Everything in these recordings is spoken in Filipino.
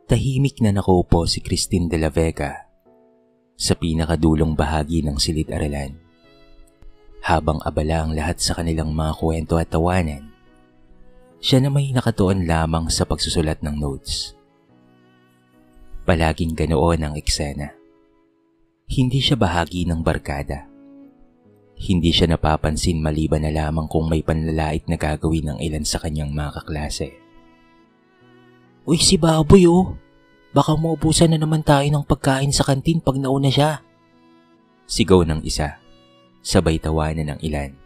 Tahimik na nakaupo si Christine de la Vega sa pinakadulong bahagi ng silid-aralan. Habang abala ang lahat sa kanilang mga kwento at tawanan, siya na may nakatuon lamang sa pagsusulat ng notes. Palaging ganoon ang eksena. Hindi siya bahagi ng barkada. Hindi siya napapansin maliban na lamang kung may panlalait na gagawin ng ilan sa kanyang mga kaklase. "Uy, si Baboy oh! Baka maubusan na naman tayo ng pagkain sa kantin pag nauna siya." Sigaw ng isa, sabay tawanan ng ilan.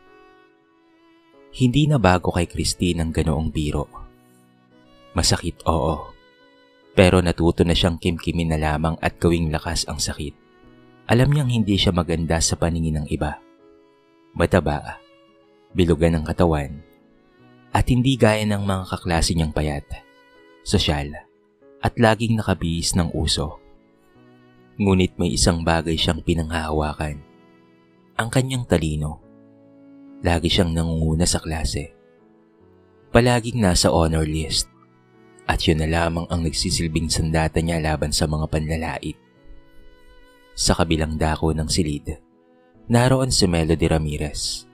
Hindi na bago kay Christine ang ganoong biro. Masakit, oo. Pero natuto na siyang kimkimin na lamang at gawing lakas ang sakit. Alam niyang hindi siya maganda sa paningin ng iba. Mataba, bilugan ng katawan, at hindi gaya ng mga kaklase niyang payat, sosyal, at laging nakabihis ng uso. Ngunit may isang bagay siyang pinanghahawakan, ang kanyang talino. Lagi siyang nangunguna sa klase. Palaging nasa honor list, at yun na lamang ang nagsisilbing sandata niya laban sa mga panlalait. Sa kabilang dako ng silid, naroon si Melody Ramirez,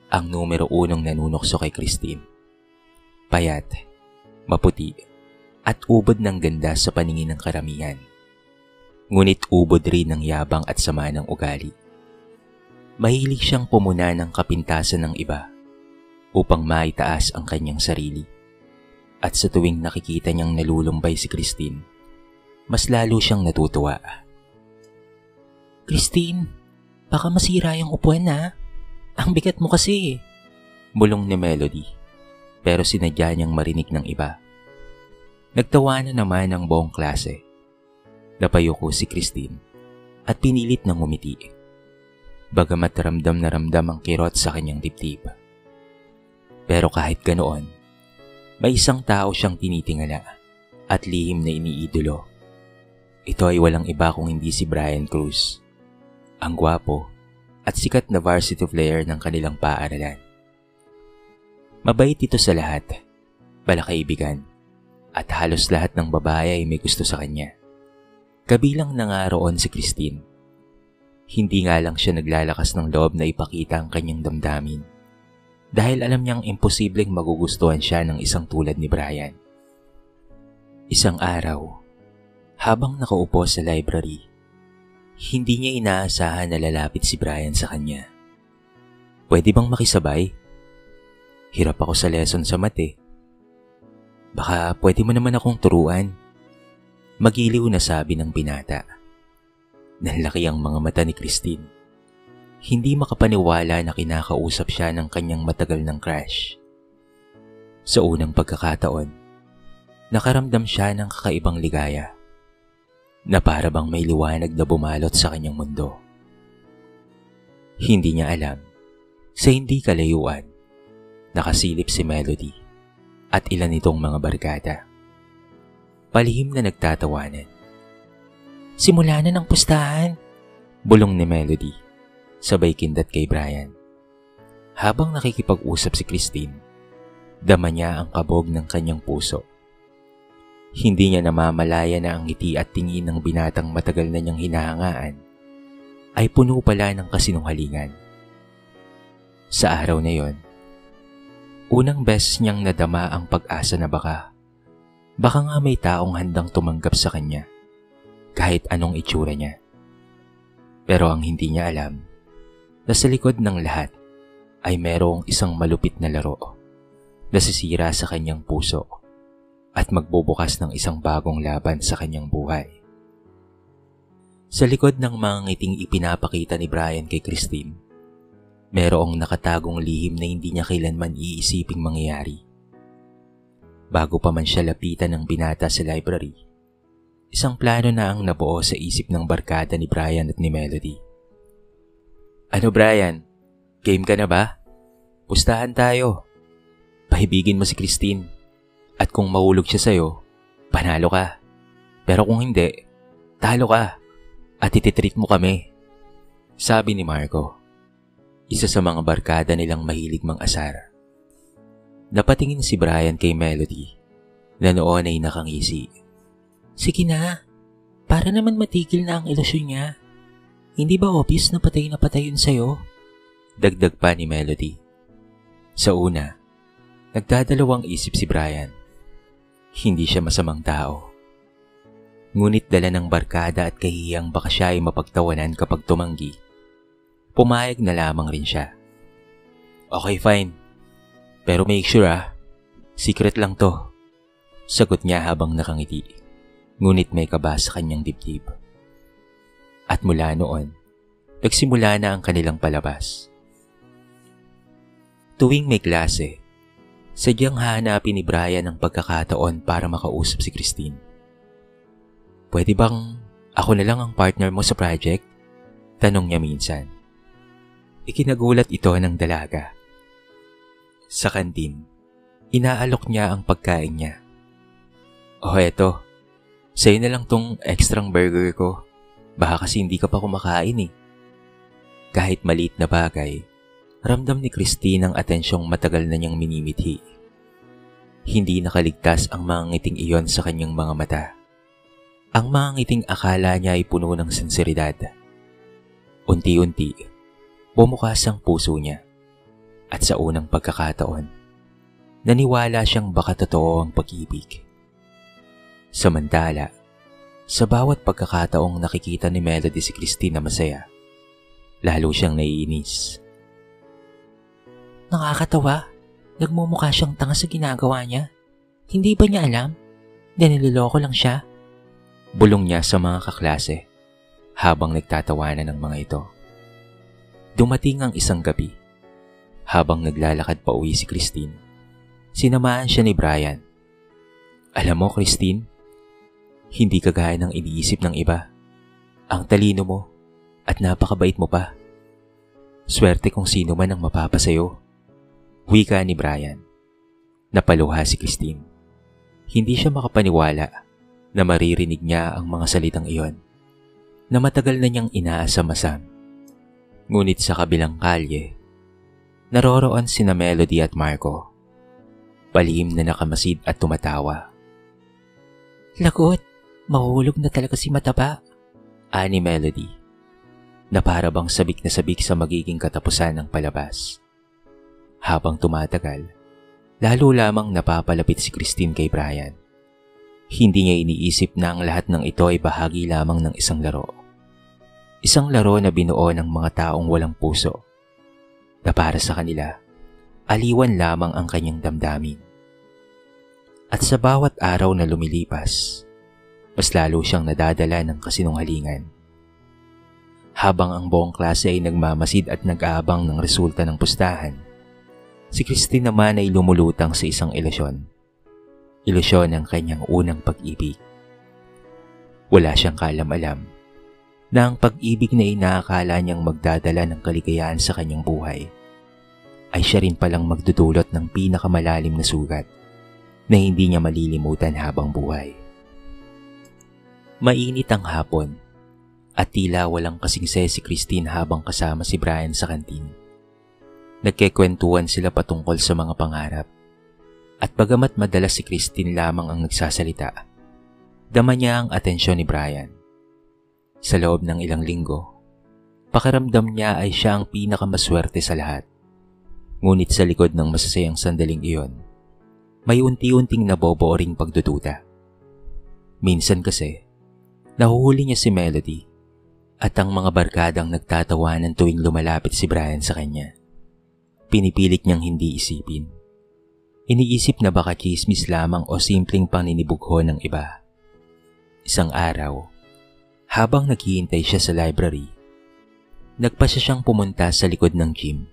ang numero 1 nanunokso kay Christine. Payat, maputi, at ubod ng ganda sa paningin ng karamihan. Ngunit ubod rin ng yabang at sama ng ugali. Mahilig siyang pumuna ng kapintasan ng iba upang maitaas ang kanyang sarili. At sa tuwing nakikita niyang nalulumbay si Christine, mas lalo siyang natutuwa. "Christine, baka masira yung upuan na. Ang bigat mo kasi." Bulong ni Melody, pero sinadya niyang marinig ng iba. Nagtawanan naman ang buong klase. Napayuko si Christine at pinilit ng ngumiti. Bagamat ramdam na ramdam ang kirot sa kanyang dibdib. Pero kahit ganoon, may isang tao siyang tinitingala at lihim na iniidolo. Ito ay walang iba kung hindi si Brian Cruz, ang gwapo at sikat na varsity player ng kanilang paaralan. Mabait ito sa lahat, palakaibigan, at halos lahat ng babae ay may gusto sa kanya. Kabilang na nga roon si Christine. Hindi nga lang siya naglalakas ng loob na ipakita ang kanyang damdamin dahil alam niyang imposibleng magugustuhan siya ng isang tulad ni Brian. Isang araw, habang nakaupo sa library, hindi niya inaasahan na lalapit si Brian sa kanya. "Pwede bang makisabay? Hirap ako sa lesson sa math. Baka pwede mo naman akong turuan." Magiliw na sabi ng binata. Nanlaki ang mga mata ni Christine. Hindi makapaniwala na kinakausap siya ng kanyang matagal ng crush. Sa unang pagkakataon, nakaramdam siya ng kakaibang ligaya na para bang may liwanag na bumalot sa kanyang mundo. Hindi niya alam, sa hindi kalayuan, nakasilip si Melody at ilan itong mga barkada. Palihim na nagtatawanan. "Simula na ng pustahan," bulong ni Melody, sabay kindat kay Brian. Habang nakikipag-usap si Christine, dama niya ang kabog ng kanyang puso. Hindi niya namamalaya na ang ngiti at tingin ng binatang matagal na niyang hinahangaan ay puno pala ng kasinungalingan. Sa araw na yon, unang beses niyang nadama ang pag-asa na baka nga may taong handang tumanggap sa kanya kahit anong itsura niya. Pero ang hindi niya alam, na sa likod ng lahat ay merong isang malupit na laro na sisira sa kanyang puso at magbubukas ng isang bagong laban sa kanyang buhay. Sa likod ng mga ngiting ipinapakita ni Brian kay Christine, merong nakatagong lihim na hindi niya kailanman iisiping mangyayari. Bago pa man siya lapitan ng binata sa library, isang plano na ang nabuo sa isip ng barkada ni Brian at ni Melody. "Ano Brian, game ka na ba? Pustahan tayo. Pahibigin mo si Christine. At kung mahulog siya sa'yo, panalo ka. Pero kung hindi, talo ka. At ititreat mo kami." Sabi ni Marco, isa sa mga barkada nilang mahilig mang-asar. Napatingin si Brian kay Melody na noon ay nakangisi. Sige na, para naman matigil na ang ilusyon niya. Hindi ba obvious na patay yun sa'yo? Dagdag pa ni Melody. Sa una, nagdadalawang isip si Brian. Hindi siya masamang tao. Ngunit dala ng barkada at kahiyang baka siya ay mapagtawanan kapag tumanggi, pumayag na lamang rin siya. Okay, fine. Pero make sure secret lang to. Sagot niya habang nakangiti. Ngunit may kaba sa kanyang dibdib. At mula noon, nagsimula na ang kanilang palabas. Tuwing may klase, sadyang hahanapin ni Brian ang pagkakataon para makausap si Christine. Pwede bang ako na lang ang partner mo sa project? Tanong niya minsan. Ikinagulat ito ng dalaga. Sa kantin, inaalok niya ang pagkain niya. Oh, eto. Sa'yo na lang tong extrang burger ko. Baka kasi hindi ka pa kumakain eh. Kahit maliit na bagay, ramdam ni Christine ang atensyong matagal na niyang minimithi. Hindi nakaligtas ang mga ngiting iyon sa kanyang mga mata. Ang mga ngiting akala niya ay puno ng sinseridad. Unti-unti, bumukas ang puso niya. At sa unang pagkakataon, naniwala siyang baka totoo ang pag-ibig. Samantala, sa bawat pagkakataong nakikita ni Melody si Christine na masaya, lalo siyang naiinis. Nakakatawa, nagmumukha siyang tanga sa ginagawa niya. Hindi ba niya alam? Niloloko lang siya. Bulong niya sa mga kaklase habang nagtatawanan ng mga ito. Dumating ang isang gabi. Habang naglalakad pa uwi si Christine, sinamahan siya ni Brian. Alam mo, Christine, hindi kagaya ng iniisip ng iba. Ang talino mo at napakabait mo pa. Swerte kung sino man ang mapapa sa'yo. Wika ni Brian. Napaluha si Christine. Hindi siya makapaniwala na maririnig niya ang mga salitang iyon na matagal na niyang inaasam-asam. Ngunit sa kabilang kalye, naroroon sina Melody at Marco. Palihim na nakamasid at tumatawa. Lagot, mahulog na talaga si Mataba. Ani Melody, na para bang sabik na sabik sa magiging katapusan ng palabas. Habang tumatagal, lalo lamang napapalapit si Christine kay Brian. Hindi niya iniisip na ang lahat ng ito ay bahagi lamang ng isang laro. Isang laro na binuo ng mga taong walang puso, na para sa kanila, aliwan lamang ang kanyang damdamin. At sa bawat araw na lumilipas, mas lalo siyang nadadala ng kasinungalingan. Habang ang buong klase ay nagmamasid at nag-aabang ng resulta ng pustahan, si Christine naman ay lumulutang sa isang ilusyon. Ilusyon ng kanyang unang pag-ibig. Wala siyang kaalam-alam na ang pag-ibig na inaakala niyang magdadala ng kaligayahan sa kanyang buhay ay siya rin palang magdudulot ng pinakamalalim na sugat na hindi niya malilimutan habang buhay. Mainit ang hapon at tila walang kasingse si Christine habang kasama si Brian sa kantin. Nagkekwentuhan sila patungkol sa mga pangarap. At bagamat madalas si Christine lamang ang nagsasalita, dama niya ang atensyon ni Brian. Sa loob ng ilang linggo, pakiramdam niya ay siya ang pinakamaswerte sa lahat. Ngunit sa likod ng masasayang sandaling iyon, may unti-unting nabobuo ring pagdududa. Minsan kasi, nahuhuli niya si Melody at ang mga barkadang nagtatawanan tuwing lumalapit si Brian sa kanya. Pinipilit niyang hindi isipin. Iniisip na baka chismis lamang o simpleng paninibugho ng iba. Isang araw, habang naghihintay siya sa library, nagpasya siyang pumunta sa likod ng gym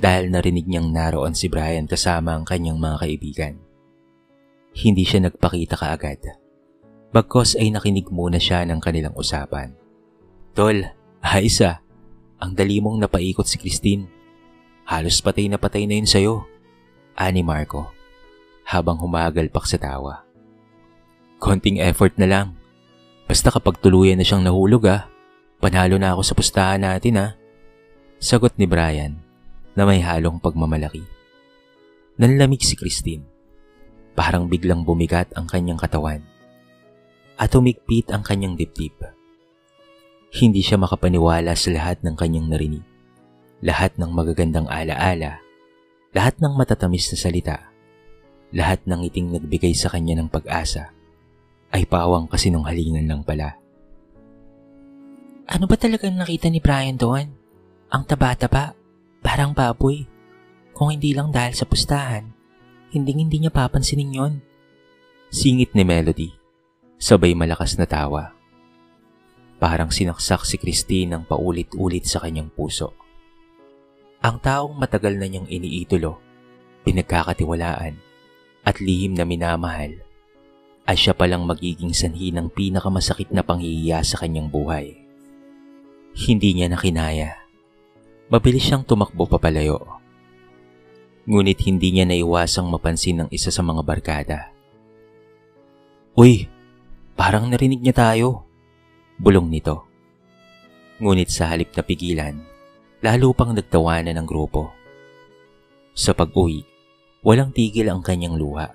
dahil narinig niyang naroon si Brian kasama ang kanyang mga kaibigan. Hindi siya nagpakita kaagad, bagkos ay nakinig muna siya ng kanilang usapan. Tol, ayos ang dali mong napaikot si Christine. Halos patay na yun sa'yo. Ani Marco, habang humagalpak sa tawa. Konting effort na lang. Basta kapag tuluyan na siyang nahulog panalo na ako sa pustahan natin Sagot ni Brian na may halong pagmamalaki. Nanlamig si Christine. Parang biglang bumigat ang kanyang katawan. at humigpit ang kanyang dibdib. Hindi siya makapaniwala sa lahat ng kanyang narinig, lahat ng magagandang alaala, lahat ng matatamis na salita, lahat ng ngiting nagbigay sa kanya ng pag-asa, ay pawang kasinungalingan lang pala. Ano ba talagang nakita ni Brian doon? Ang taba-taba, parang baboy. Kung hindi lang dahil sa pustahan, hindi niya papansinin yon. Singit ni Melody, sabay malakas na tawa. Parang sinaksak si Christine ng paulit-ulit sa kanyang puso. Ang taong matagal na niyang iniidolo, pinagkakatiwalaan, at lihim na minamahal, ay siya palang magiging sanhi ng pinakamasakit na panghihiya sa kanyang buhay. Hindi niya na kinaya. Mabilis siyang tumakbo papalayo. Ngunit hindi niya naiwasang mapansin ng isa sa mga barkada. "Uy, parang narinig niya tayo," bulong nito. Ngunit sa halip na pigilan, lalo pang nagtawanan ng grupo. Sa pag-uwi, walang tigil ang kanyang luha.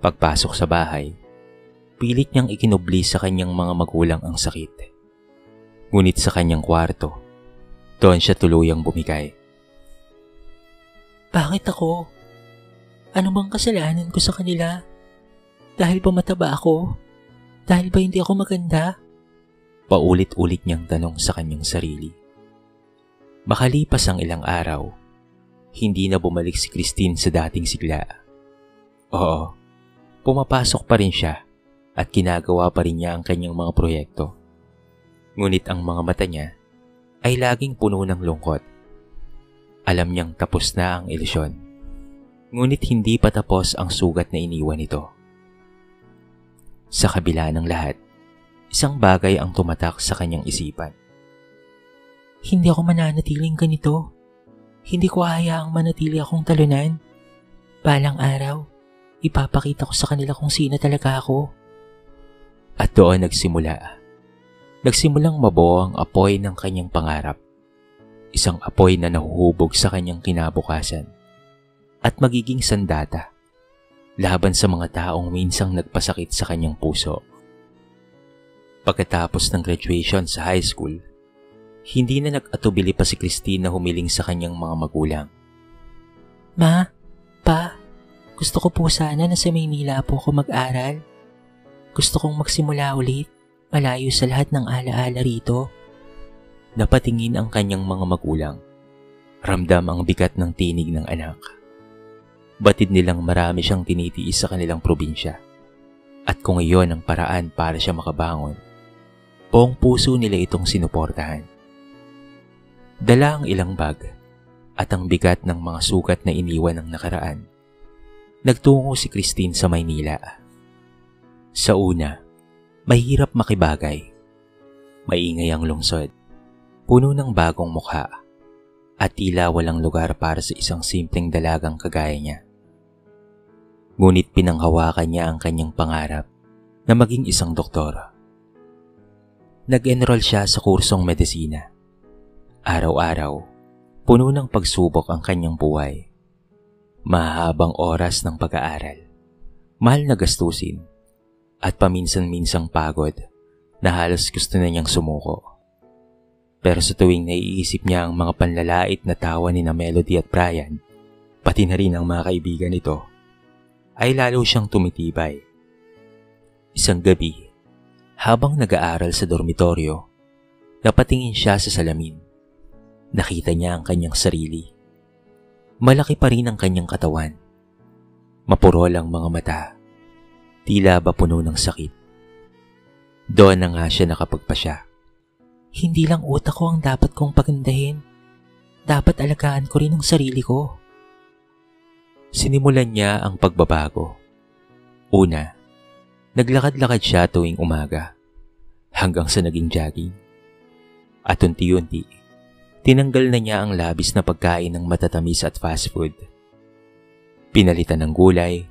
Pagpasok sa bahay, pilit niyang ikinubli sa kanyang mga magulang ang sakit. Ngunit sa kanyang kwarto, doon siya tuluyang bumigay. Bakit ako? Ano bang kasalanan ko sa kanila? Dahil ba mataba ako? Dahil ba hindi ako maganda? Paulit-ulit niyang tanong sa kanyang sarili. Makalipas ang ilang araw, hindi na bumalik si Christine sa dating sigla. Oo, pumapasok pa rin siya at ginagawa pa rin niya ang kanyang mga proyekto. Ngunit ang mga mata niya ay laging puno ng lungkot. Alam niyang tapos na ang ilusyon, ngunit hindi pa tapos ang sugat na iniwan nito. Sa kabila ng lahat, isang bagay ang tumatak sa kanyang isipan. Hindi ako mananatiling ganito. Hindi ko hayaang manatili akong talunan. Balang araw, ipapakita ko sa kanila kung sino talaga ako. At doon nagsimulang mabuo ang apoy ng kanyang pangarap. Isang apoy na nahuhubog sa kanyang kinabukasan at magiging sandata laban sa mga taong minsang nagpasakit sa kanyang puso. Pagkatapos ng graduation sa high school, hindi na nag-atubili pa si Christine na humiling sa kanyang mga magulang. Ma, Pa, gusto ko po sana na sa Maynila po ako mag-aral. Gusto kong magsimula ulit, malayo sa lahat ng alaala rito. Napatingin ang kanyang mga magulang. Ramdam ang bigat ng tinig ng anak. Batid nilang marami siyang tinitiis sa kanilang probinsya. At kung iyon ang paraan para siya makabangon, buong puso nila itong sinuportahan. Dala ang ilang bag at ang bigat ng mga sugat na iniwan ng nakaraan. Nagtungo si Christine sa Maynila. Sa una, mahirap makibagay. Maingay ang lungsod. Puno ng bagong mukha at tila walang lugar para sa isang simpleng dalagang kagaya niya. Ngunit pinanghawakan niya ang kanyang pangarap na maging isang doktor. Nag-enroll siya sa kursong medisina. Araw-araw, puno ng pagsubok ang kanyang buhay. Mahabang oras ng pag-aaral, mahal na gastusin, at paminsan-minsang pagod na halos gusto na niyang sumuko. Pero sa tuwing naiisip niya ang mga panlalait na tawa ni na Melody at Brian, pati na rin ang mga kaibigan nito, ay lalo siyang tumitibay. Isang gabi, habang nag-aaral sa dormitoryo, napatingin siya sa salamin. Nakita niya ang kanyang sarili. Malaki pa rin ang kanyang katawan. Mapurol ang mga mata. Tila ba puno ng sakit. Doon na nga siya nakapagpasya. Hindi lang utak ko ang dapat kong pagandahin. Dapat alagaan ko rin ang sarili ko. Sinimulan niya ang pagbabago. Una, naglakad-lakad siya tuwing umaga hanggang sa naging jogging. At unti-unti, tinanggal na niya ang labis na pagkain ng matatamis at fast food. Pinalitan ng gulay,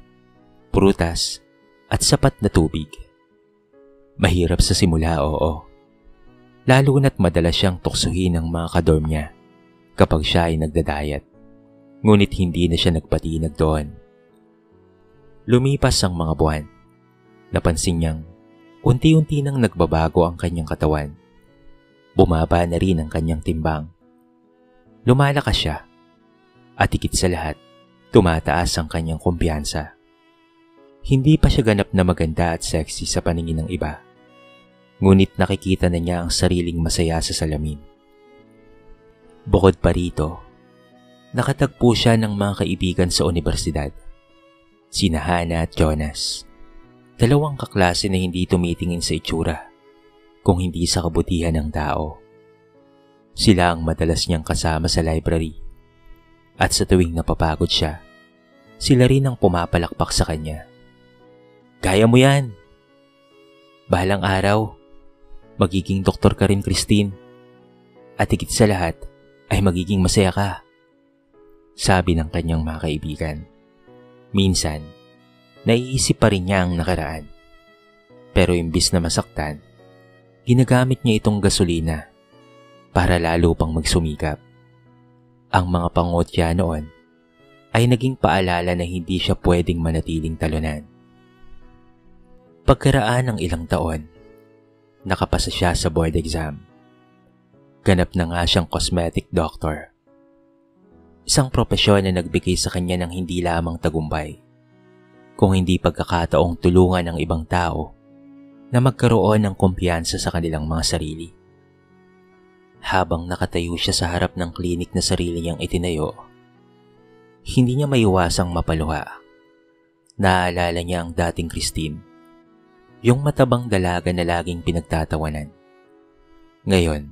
prutas, at sapat na tubig. Mahirap sa simula, oo. Lalo na't madalas siyang tuksuhin ng mga kadorm niya kapag siya ay nagda-diet. Ngunit hindi na siya nagpatinag doon. Lumipas ang mga buwan. Napansin niyang Unti-unti nang nagbabago ang kanyang katawan. Bumaba na rin ang kanyang timbang. Lumalakas siya. At higit sa lahat, tumataas ang kanyang kumpiyansa. Hindi pa siya ganap na maganda at sexy sa paningin ng iba. Ngunit nakikita na niya ang sariling masaya sa salamin. Bukod pa rito, nakatagpo siya ng mga kaibigan sa universidad. Sina Hannah at Jonas. Dalawang kaklase na hindi tumitingin sa itsura, kung hindi sa kabutihan ng tao. Sila ang madalas niyang kasama sa library. At sa tuwing napapagod siya, sila rin ang pumapalakpak sa kanya. Kaya mo yan! Bahalang araw, magiging doktor ka rin, Christine. At higit sa lahat, ay magiging masaya ka. Sabi ng kanyang mga kaibigan. Minsan, naiisip pa rin niya ang nakaraan. Pero imbis na masaktan, ginagamit niya itong gasolina para lalo pang magsumikap. Ang mga pangotya noon ay naging paalala na hindi siya pwedeng manatiling talunan. Pagkaraan ng ilang taon, nakapasa siya sa board exam. Ganap na nga siyang cosmetic doctor. Isang propesyon na nagbigay sa kanya ng hindi lamang tagumpay, kung hindi pagkakataong tulungan ng ibang tao na magkaroon ng kumpiyansa sa kanilang mga sarili. Habang nakatayo siya sa harap ng klinik na sarili niyang itinayo, hindi niya maiwasang mapaluha. Naaalala niya ang dating Christine, yung matabang dalaga na laging pinagtatawanan. Ngayon,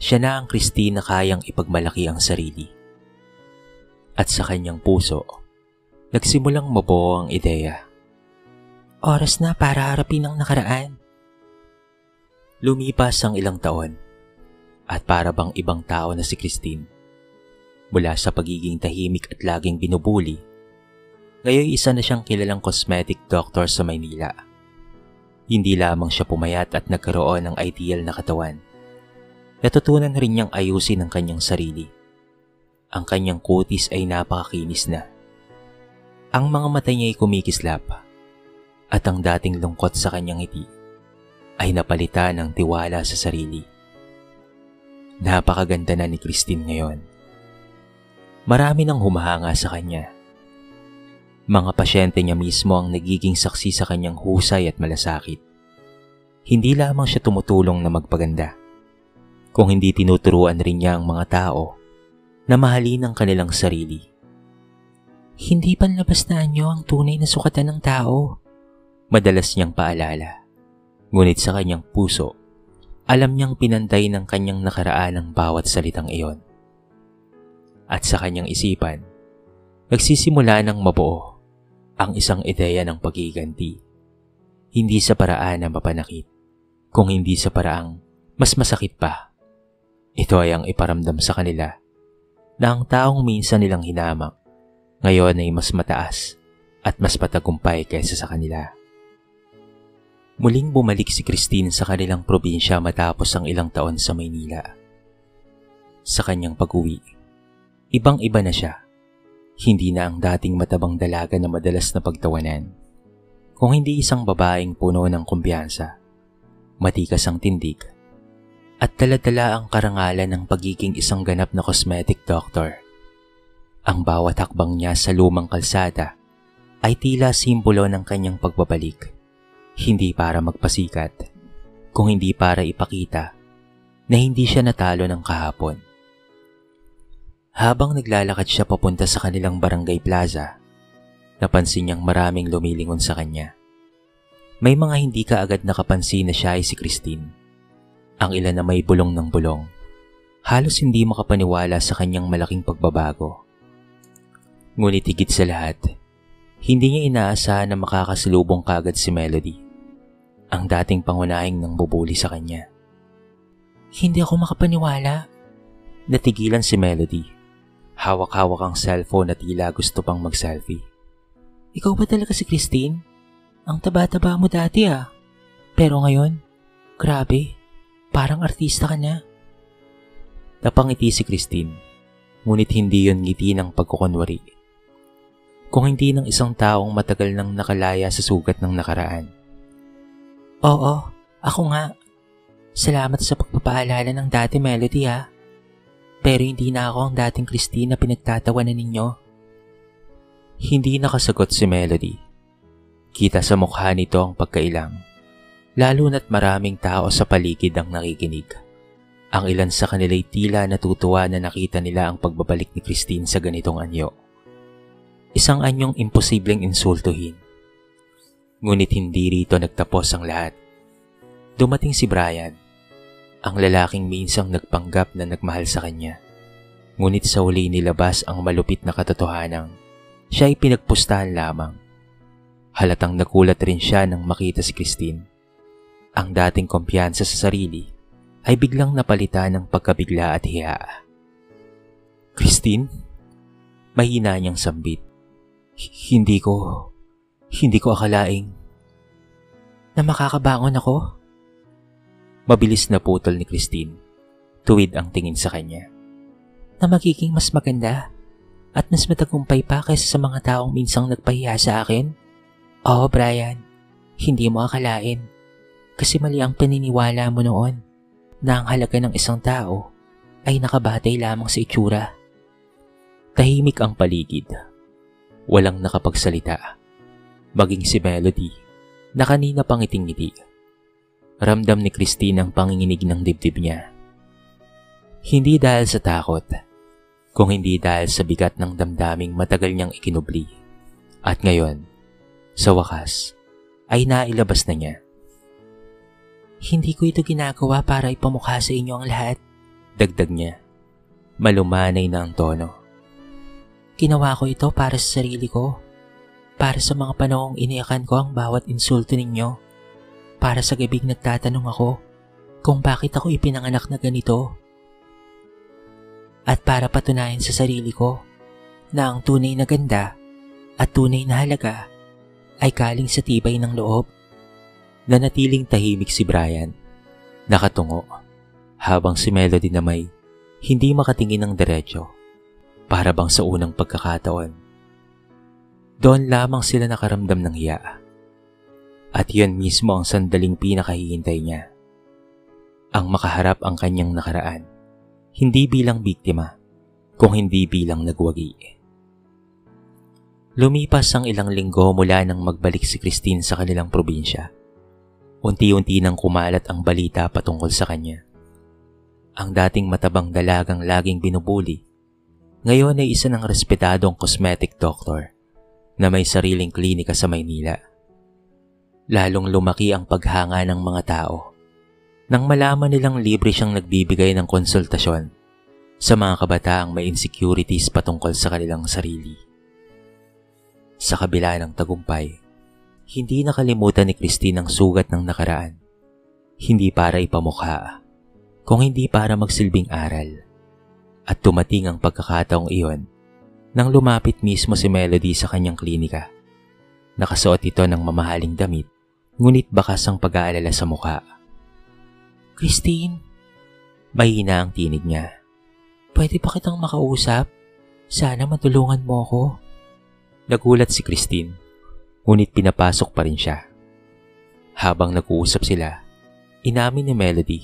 siya na ang Christine na kayang ipagmalaki ang sarili. At sa kanyang puso, nagsimulang mabuo ang ideya. Oras na para harapin ang nakaraan. Lumipas ang ilang taon, at para bang ibang tao na si Christine. Mula sa pagiging tahimik at laging binubuli, ngayon isa na siyang kilalang cosmetic doctor sa Maynila. Hindi lamang siya pumayat at nagkaroon ng ideal na katawan. Natutunan rin niyang ayusin ang kanyang sarili. Ang kanyang kutis ay napakakinis na. Ang mga mata niya ay kumikislap, at ang dating lungkot sa kanyang ngiti ay napalitan ng tiwala sa sarili. Napakaganda na ni Christine ngayon. Marami nang humahanga sa kanya. Mga pasyente niya mismo ang nagiging saksi sa kanyang husay at malasakit. Hindi lamang siya tumutulong na magpaganda, kung hindi tinuturuan rin niya ang mga tao na mahalin ang kanilang sarili. Hindi panlabas na anyo ang tunay na sukatan ng tao. Madalas niyang paalala. Ngunit sa kanyang puso, alam niyang pinantay ng kanyang nakaraan ang bawat salitang iyon. At sa kanyang isipan, nagsisimula ng mabuo ang isang ideya ng paghiganti. Hindi sa paraan na mapanakit, kung hindi sa paraang mas masakit pa. Ito ay ang iparamdam sa kanila na ang taong minsan nilang hinamak, ngayon ay mas mataas at mas patagumpay kaysa sa kanila. Muling bumalik si Christine sa kanilang probinsya matapos ang ilang taon sa Maynila. Sa kanyang pag-uwi, ibang-iba na siya. Hindi na ang dating matabang dalaga na madalas na pagtawanan, kung hindi isang babaeng puno ng kumpiyansa, matikas ang tindig, at dala-dala ang karangalan ng pagiging isang ganap na cosmetic doctor. Ang bawat hakbang niya sa lumang kalsada ay tila simbolo ng kanyang pagbabalik. Hindi para magpasikat, kung hindi para ipakita na hindi siya natalo ng kahapon. Habang naglalakad siya papunta sa kanilang barangay plaza, napansin niyang maraming lumilingon sa kanya. May mga hindi kaagad nakapansin na siya ay si Christine. Ang ilan na may bulong ng bulong. Halos hindi makapaniwala sa kanyang malaking pagbabago. Ngunit higit sa lahat, hindi niya inaasahan na makakasalubong kaagad si Melody, ang dating pangunahing nang bubuli sa kanya. Hindi ako makapaniwala. Natigilan si Melody. Hawak-hawak ang cellphone at tila gusto pang mag-selfie. Ikaw ba talaga si Christine? Ang taba-taba mo dati ah. Pero ngayon, grabe, parang artista ka na. Napangiti si Christine, ngunit hindi yon ngiti ng pagkukunwari. Kung hindi ng isang taong matagal nang nakalaya sa sugat ng nakaraan. Oo, ako nga. Salamat sa pagpapaalala ng dati Melody ha. Pero hindi na ako ang dating Christine na pinagtatawanan ninyo. Hindi nakasagot si Melody. Kita sa mukha nito ang pagkailang, lalo na't maraming tao sa paligid ang nakikinig. Ang ilan sa kanila'y tila natutuwa na nakita nila ang pagbabalik ni Christine sa ganitong anyo. Isang anyong imposibleng insultuhin. Ngunit hindi rito nagtapos ang lahat. Dumating si Brian, ang lalaking minsang nagpanggap na nagmahal sa kanya. Ngunit sa huli nilabas ang malupit na katotohanang siya ay pinagpustahan lamang. Halatang nagulat rin siya nang makita si Christine. Ang dating kumpiyansa sa sarili ay biglang napalitan ng pagkabigla at hiya. Christine? Mahina niyang sambit. Hindi ko akalaing Na makakabangon ako? Mabilis na putol ni Christine. Tuwid ang tingin sa kanya. Na magiging mas maganda at mas matagumpay pa kaysa sa mga taong minsang nagpahiya sa akin? Oo, Brian. Hindi mo akalain. Kasi mali ang paniniwala mo noon na ang halaga ng isang tao ay nakabatay lamang sa itsura. Tahimik ang paligid. Walang nakapagsalita. Maging si Melody na kanina pang ngiting-ngiti. Ramdam ni Christine ang panginginig ng dibdib niya. Hindi dahil sa takot, kung hindi dahil sa bigat ng damdaming matagal niyang ikinubli. At ngayon, sa wakas, ay nailabas na niya. Hindi ko ito ginagawa para ipamukha sa inyo ang lahat. Dagdag niya. Malumanay na ang tono. Ginawa ko ito para sa sarili ko. Para sa mga panahong iniyakan ko ang bawat insulto ninyo. Para sa gabing nagtatanong ako kung bakit ako ipinanganak na ganito. At para patunayan sa sarili ko na ang tunay na ganda at tunay na halaga ay galing sa tibay ng loob. Nanatiling tahimik si Brian, nakatungo, habang si Melody na may hindi makatingin ng diretso, para bang sa unang pagkakataon. Doon lamang sila nakaramdam ng hiya. At yun mismo ang sandaling pinakahihintay niya. Ang makaharap ang kanyang nakaraan, hindi bilang biktima, kung hindi bilang nagwagi. Lumipas ang ilang linggo mula nang magbalik si Christine sa kanilang probinsya. Unti-unti nang kumalat ang balita patungkol sa kanya. Ang dating matabang dalagang laging binubuli, ngayon ay isa ng respetadong cosmetic doctor na may sariling klinika sa Maynila. Lalong lumaki ang paghanga ng mga tao nang malaman nilang libre siyang nagbibigay ng konsultasyon sa mga kabataang may insecurities patungkol sa kanilang sarili. Sa kabila ng tagumpay, hindi nakalimutan ni Christine ang sugat ng nakaraan. Hindi para ipamukha, kung hindi para magsilbing aral. At tumating ang pagkakataong iyon nang lumapit mismo si Melody sa kanyang klinika. Nakasuot ito ng mamahaling damit, ngunit bakas ang pag-aalala sa mukha. Christine, mahina ang tinig niya. Pwede pa kitang makausap? Sana matulungan mo ako. Nagulat si Christine, ngunit pinapasok pa rin siya. Habang nag-uusap sila, inamin ni Melody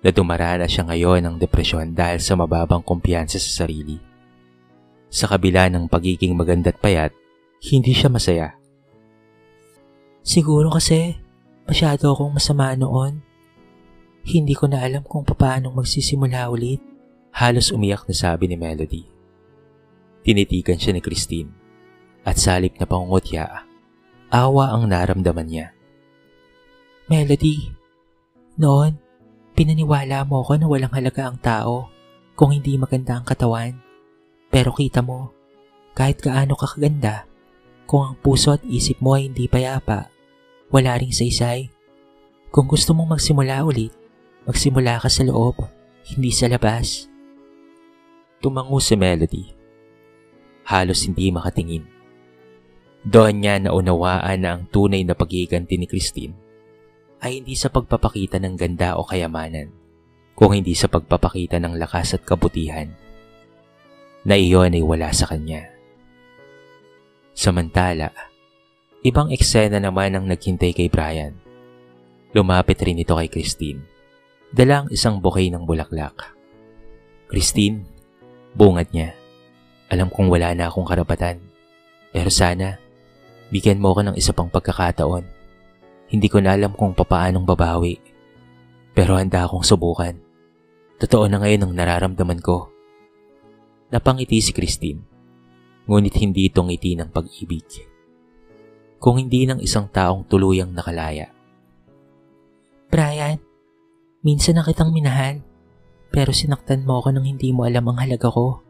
na dumaranas siya ngayon ng depresyon dahil sa mababang kumpiyansa sa sarili. Sa kabila ng pagiging maganda't payat, hindi siya masaya. Siguro kasi masyado akong masama noon. Hindi ko na alam kung paano magsisimula ulit. Halos umiyak na sabi ni Melody. Tinitigan siya ni Christine at sa halip na pangungutya, awa ang naramdaman niya. Melody, noon, pinaniwala mo ako na walang halaga ang tao kung hindi maganda ang katawan. Pero kita mo, kahit gaano ka kaganda, kung ang puso at isip mo ay hindi payapa, wala ring saysay. Kung gusto mong magsimula ulit, magsimula ka sa loob, hindi sa labas. Tumango si Melody. Halos hindi makatingin. Doon niya naunawaan na ang tunay na paghiganti ni Christine ay hindi sa pagpapakita ng ganda o kayamanan, kung hindi sa pagpapakita ng lakas at kabutihan, na iyon ay wala sa kanya. Samantala, ibang eksena naman ang naghintay kay Brian. Lumapit rin ito kay Christine. Dala ang isang bouquet ng bulaklak. Christine, bungad niya. Alam kong wala na akong karapatan. Pero sana, bigyan mo ko ng isa pang pagkakataon. Hindi ko na alam kung papaanong babawi. Pero handa akong subukan. Totoo na ngayon ang nararamdaman ko. Napangiti si Christine. Ngunit hindi ito ngiti ng pag-ibig. Kung hindi ng isang taong tuluyang nakalaya. Brian, minsan na kitang minahal, pero sinaktan mo ako nang hindi mo alam ang halaga ko.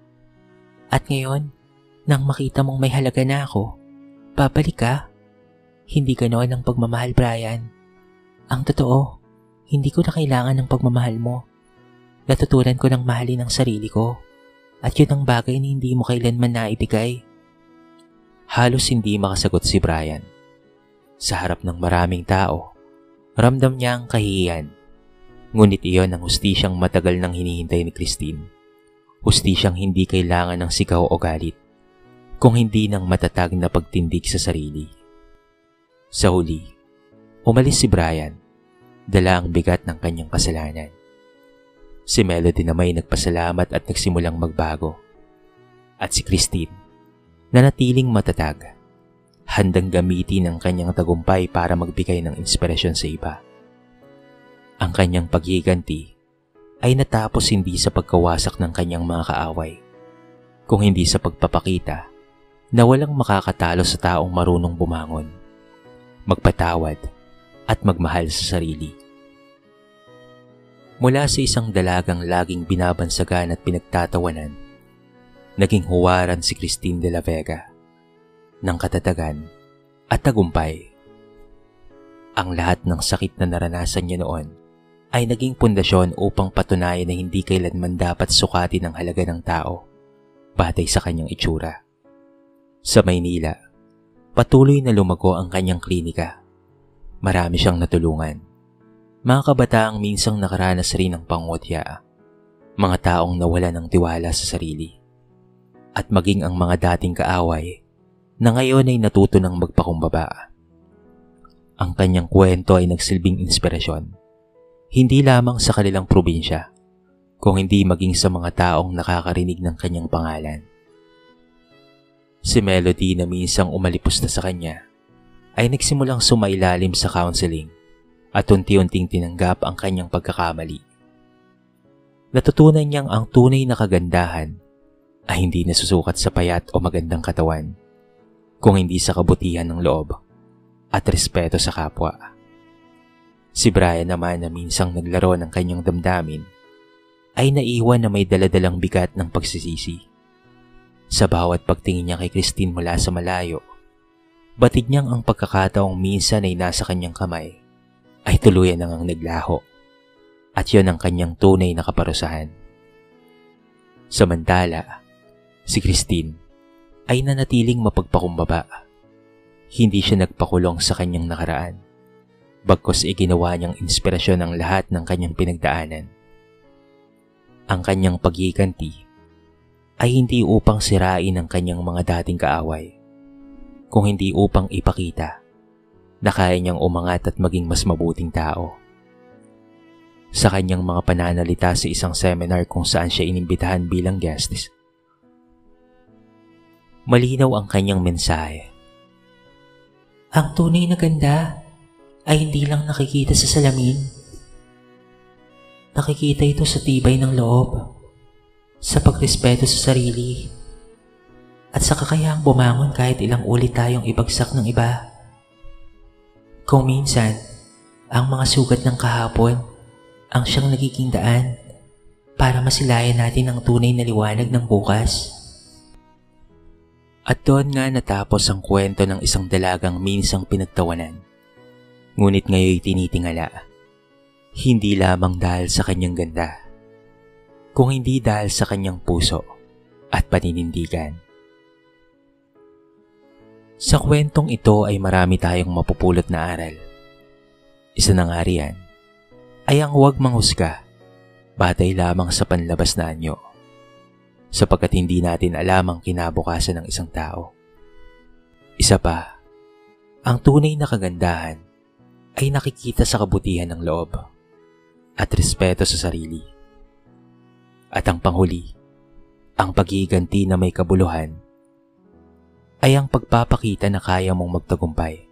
At ngayon, nang makita mong may halaga na ako, babalik ka? Hindi ganoon ang pagmamahal, Brian. Ang totoo, hindi ko na kailangan ng pagmamahal mo. Natutunan ko ng mahalin ang sarili ko. At yun ang bagay na hindi mo kailanman naibigay. Halos hindi makasagot si Brian. Sa harap ng maraming tao, ramdam niya ang kahihiyan. Ngunit iyon ang hustisyang matagal nang hinihintay ni Christine. Hustisyang hindi kailangan ng sigaw o galit, kung hindi ng matatag na pagtindig sa sarili. Sa huli, umalis si Brian, dala ang bigat ng kanyang kasalanan. Si Melody na may nagpasalamat at nagsimulang magbago. At si Christine, nanatiling matatag, handang gamitin ang kanyang tagumpay para magbigay ng inspirasyon sa iba. Ang kanyang paghiganti ay natapos hindi sa pagkawasak ng kanyang mga kaaway, kung hindi sa pagpapakita na walang makakatalo sa taong marunong bumangon, magpatawad at magmahal sa sarili. Mula sa isang dalagang laging binabansagan at pinagtatawanan, naging huwaran si Christine de la Vega ng katatagan at tagumpay. Ang lahat ng sakit na naranasan niya noon ay naging pundasyon upang patunayan na hindi kailanman dapat sukatin ang halaga ng tao batay sa kanyang itsura. Sa Maynila, patuloy na lumago ang kanyang klinika. Marami siyang natulungan. Mga kabataang minsang nakaranas rin ng pangotya, mga taong nawala ng tiwala sa sarili, at maging ang mga dating kaaway na ngayon ay natuto ng magpakumbaba. Ang kanyang kwento ay nagsilbing inspirasyon, hindi lamang sa kanilang probinsya, kung hindi maging sa mga taong nakakarinig ng kanyang pangalan. Si Melody na minsang umalipos na sa kanya, ay nagsimulang sumailalim sa counseling at unti-unting tinanggap ang kanyang pagkakamali. Natutunan niyang ang tunay na kagandahan ay hindi nasusukat sa payat o magandang katawan, kung hindi sa kabutihan ng loob at respeto sa kapwa. Si Brian naman na minsang naglaro ng kanyang damdamin ay naiwan na may daladalang bigat ng pagsisisi. Sa bawat pagtingin niya kay Christine mula sa malayo, batid niyang ang pagkakataong minsan ay nasa kanyang kamay ay tuluyan nang naglaho, at yun ang kanyang tunay na kaparusahan. Samantala, si Christine ay nanatiling mapagpakumbaba. Hindi siya nagpakulong sa kanyang nakaraan, bagkus iginawa niyang inspirasyon ang lahat ng kanyang pinagdaanan. Ang kanyang paghiganti ay hindi upang sirain ang kanyang mga dating kaaway, kung hindi upang ipakita na kaya niyang umangat at maging mas mabuting tao. Sa kanyang mga pananalita sa isang seminar kung saan siya inimbitahan bilang guest, malinaw ang kanyang mensahe. Ang tunay na ganda ay hindi lang nakikita sa salamin. Nakikita ito sa tibay ng loob, sa pagrespeto sa sarili, at sa kakayahang bumangon kahit ilang ulit tayong ibagsak ng iba. Kung minsan, ang mga sugat ng kahapon ang siyang nagiging daan para masilayan natin ang tunay na liwanag ng bukas. At doon nga natapos ang kwento ng isang dalagang minsang pinagtawanan, ngunit ngayon tinitingala, hindi lamang dahil sa kanyang ganda, kung hindi dahil sa kanyang puso at paninindigan. Sa kwentong ito ay marami tayong mapupulot na aral. Isa na nga riyan ay ang huwag manghusga batay lamang sa panlabas na anyo, sapagkat hindi natin alam ang kinabukasan ng isang tao. Isa pa, ang tunay na kagandahan ay nakikita sa kabutihan ng loob at respeto sa sarili. At ang panghuli, ang paghiganti na may kabuluhan ay ang pagpapakita na kaya mong magtagumpay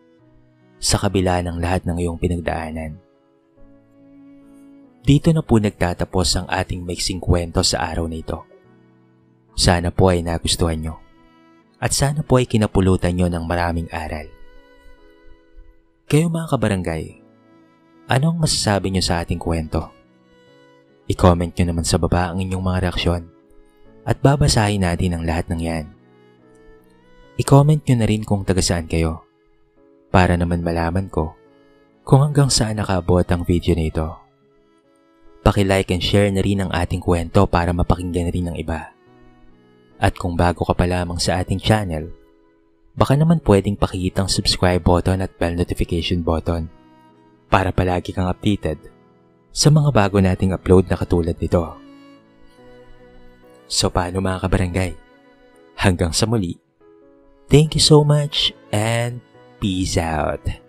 sa kabila ng lahat ng iyong pinagdaanan. Dito na po nagtatapos ang ating maiksing kwento sa araw na ito. Sana po ay nagustuhan nyo at sana po ay kinapulutan nyo ng maraming aral. Kayo mga kabarangay, anong masasabi nyo sa ating kwento? I-comment nyo naman sa baba ang inyong mga reaksyon at babasahin natin ang lahat ng yan. I-comment nyo na rin kung taga saan kayo para naman malaman ko kung hanggang saan nakaabot ang video na ito. Paki-like and share na rin ang ating kwento para mapakinggan rin ng iba. At kung bago ka pa lamang sa ating channel, baka naman pwedeng pakihit ang subscribe button at bell notification button para palagi kang updated sa mga bago nating upload na katulad nito. So paano mga kabarangay? Hanggang sa muli, thank you so much and peace out!